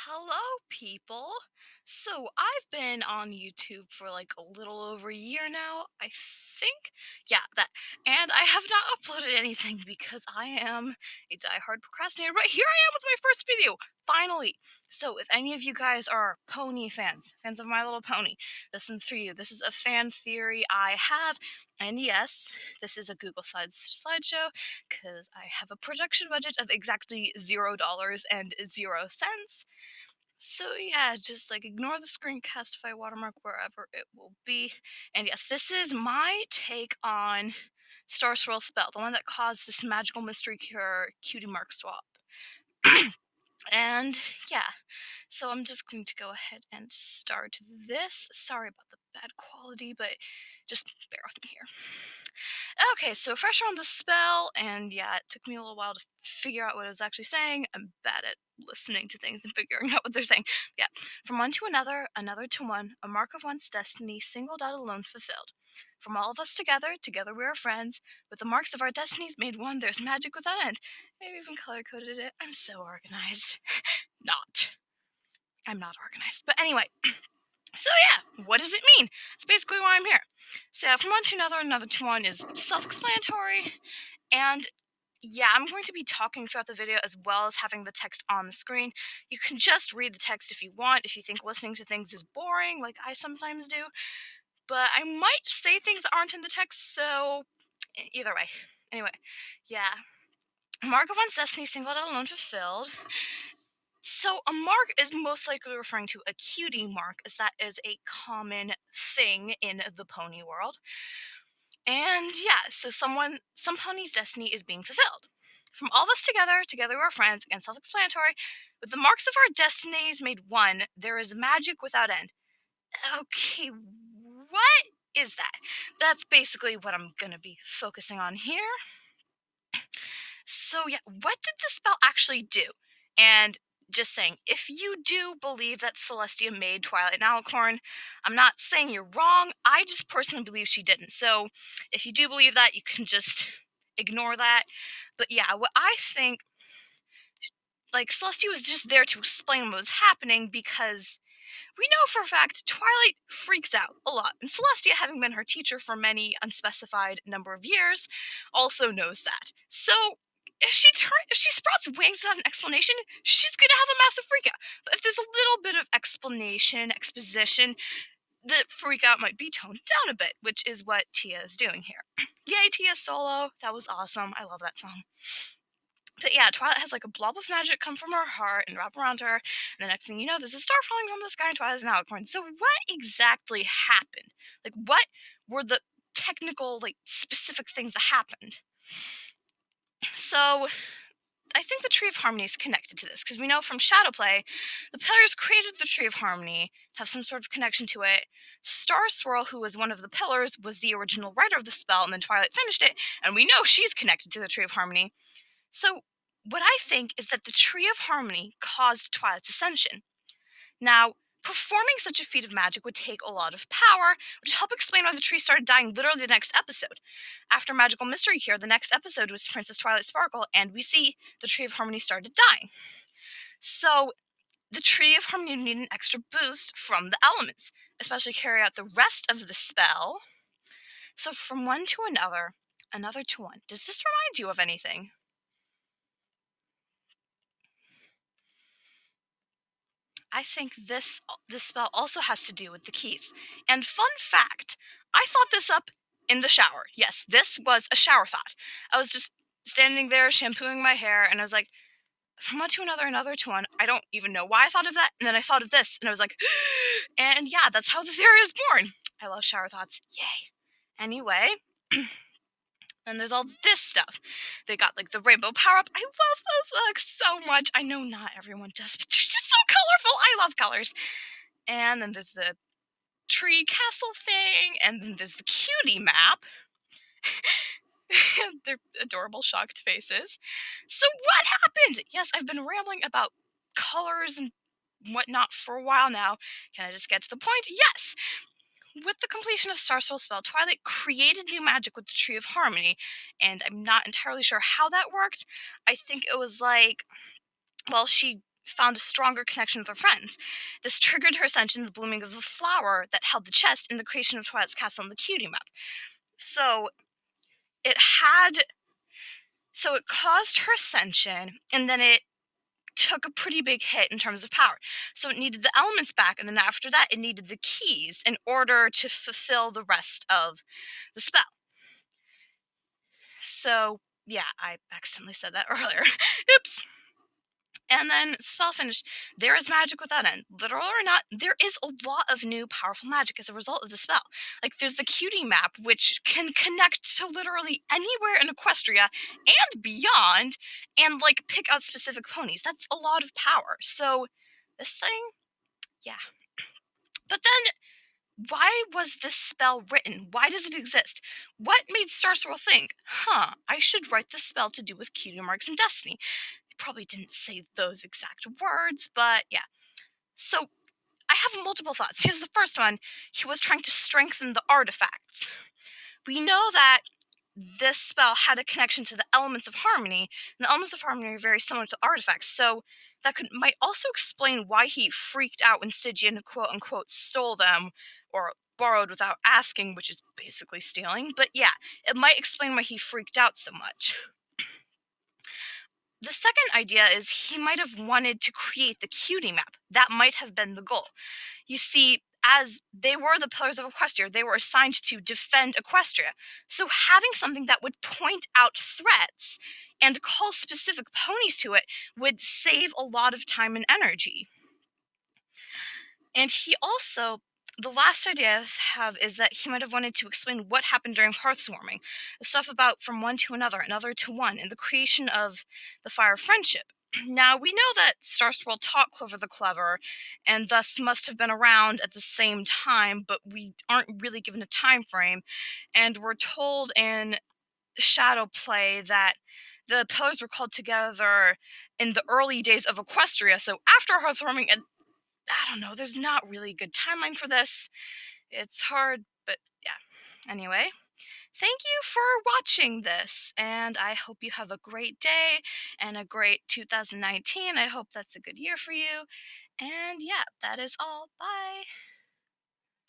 Hello, people. So I've been on YouTube for like a little over a year now, I think. Yeah, that. And I have not uploaded anything because I am a diehard procrastinator. But here I am with my first video, finally. So if any of you guys are pony fans of My Little Pony, this one's for you. This is a fan theory I have. And yes, this is a Google Slides slideshow because I have a production budget of exactly $0 and 0 cents. So yeah, just like ignore the screencastify watermark wherever it will be. And yes, this is my take on Starswirl spell, the one that caused this magical mystery cure cutie mark swap. And yeah, so I'm just going to go ahead and start this. Sorry about the bad quality, but just bear with me here. Okay, so fresher on the spell, and yeah, it took me a little while to figure out what I was actually saying. I'm bad at listening to things and figuring out what they're saying. Yeah, from one to another, another to one, a mark of one's destiny, singled out alone fulfilled. From all of us together, together we are friends. With the marks of our destinies made one, there's magic without end. I even color coded it. I'm so organized. Not. I'm not organized. But anyway, so yeah, what does it mean? That's basically why I'm here. So from one to another, another to one is self-explanatory. And yeah, I'm going to be talking throughout the video as well as having the text on the screen. You can just read the text if you want, if you think listening to things is boring, like I sometimes do. But I might say things that aren't in the text, so either way. Anyway, yeah. Mark of one's destiny singled out alone fulfilled. So a mark is most likely referring to a cutie mark, as that is a common thing in the pony world. And yeah, so some pony's destiny is being fulfilled. From all of us together, together we're friends, and self-explanatory. With the marks of our destinies made one, there is magic without end. Okay, what is that? That's basically what I'm gonna be focusing on here. So yeah, what did the spell actually do? And just saying, if you do believe that Celestia made Twilight and Alicorn, I'm not saying you're wrong. I just personally believe she didn't. So if you do believe that, you can just ignore that. But yeah, what I think, like, Celestia was just there to explain what was happening because we know for a fact Twilight freaks out a lot, and Celestia, having been her teacher for many unspecified number of years, also knows that. So if she sprouts wings without an explanation, she's gonna have a massive freak out. But if there's a little bit of exposition, the freak out might be toned down a bit, which is what Tia is doing here. Yay, Tia solo! That was awesome. I love that song. But yeah, Twilight has like a blob of magic come from her heart and wrap around her, and the next thing you know, there's a star falling from the sky and Twilight's an alicorn. So what exactly happened? Like, what were the technical, like, specific things that happened? So I think the Tree of Harmony is connected to this, because we know from Shadowplay, the pillars created the Tree of Harmony, have some sort of connection to it. Starswirl, who was one of the pillars, was the original writer of the spell, and then Twilight finished it, and we know she's connected to the Tree of Harmony. So, what I think is that the Tree of Harmony caused Twilight's ascension. Now, performing such a feat of magic would take a lot of power, which help explain why the tree started dying literally the next episode. After Magical Mystery Cure, the next episode was Princess Twilight Sparkle, and we see the Tree of Harmony started dying. So, the Tree of Harmony needed an extra boost from the elements, especially carry out the rest of the spell. So, from one to another, another to one. Does this remind you of anything? I think this spell also has to do with the keys. And fun fact, I thought this up in the shower. Yes, this was a shower thought. I was just standing there shampooing my hair, and I was like, from one to another, another to one. I don't even know why I thought of that. And then I thought of this, and I was like, and yeah, that's how the theory is born. I love shower thoughts. Yay. Anyway, and there's all this stuff. They got like the rainbow power up. I love those looks so much. I know not everyone does, but they're just so colorful. I love colors. And then there's the tree castle thing, and then there's the cutie map. They're adorable shocked faces. So what happened? Yes, I've been rambling about colors and whatnot for a while now. Can I just get to the point? Yes! With the completion of Starswirl spell, Twilight created new magic with the Tree of Harmony, and I'm not entirely sure how that worked. I think it was like, well, she found a stronger connection with her friends. This triggered her ascension, the blooming of the flower that held the chest, and the creation of Twilight's castle and the cutie map. So it had, so it caused her ascension, and then it took a pretty big hit in terms of power. So it needed the elements back, and then after that, it needed the keys in order to fulfill the rest of the spell. So, yeah, I accidentally said that earlier. Oops. And then spell finished. There is magic without end. Literal or not, there is a lot of new powerful magic as a result of the spell. Like there's the cutie map, which can connect to literally anywhere in Equestria and beyond, and like pick out specific ponies. That's a lot of power. So this thing, yeah. But then why was this spell written? Why does it exist? What made Starswirl think, I should write this spell to do with cutie marks and destiny? Probably didn't say those exact words, but yeah. So I have multiple thoughts. Here's the first one. He was trying to strengthen the artifacts. We know that this spell had a connection to the elements of harmony, and the elements of harmony are very similar to artifacts, so that might also explain why he freaked out when Stygian quote-unquote stole them, or borrowed without asking, which is basically stealing. But yeah, it might explain why he freaked out so much. The second idea is he might have wanted to create the cutie map. That might have been the goal. You see, as they were the pillars of Equestria, they were assigned to defend Equestria. So having something that would point out threats and call specific ponies to it would save a lot of time and energy. And he also, the last idea I have is that he might have wanted to explain what happened during hearthwarming. The stuff about from one to another to one, and the creation of the Fire of Friendship. Now, we know that Starswirl taught Clover the Clever, and thus must have been around at the same time, but we aren't really given a time frame. And we're told in Shadow Play that the pillars were called together in the early days of Equestria, so after hearthwarming, and I don't know, there's not really a good timeline for this. It's hard, but yeah. Anyway, thank you for watching this, and I hope you have a great day and a great 2019. I hope that's a good year for you. And yeah, that is all. Bye.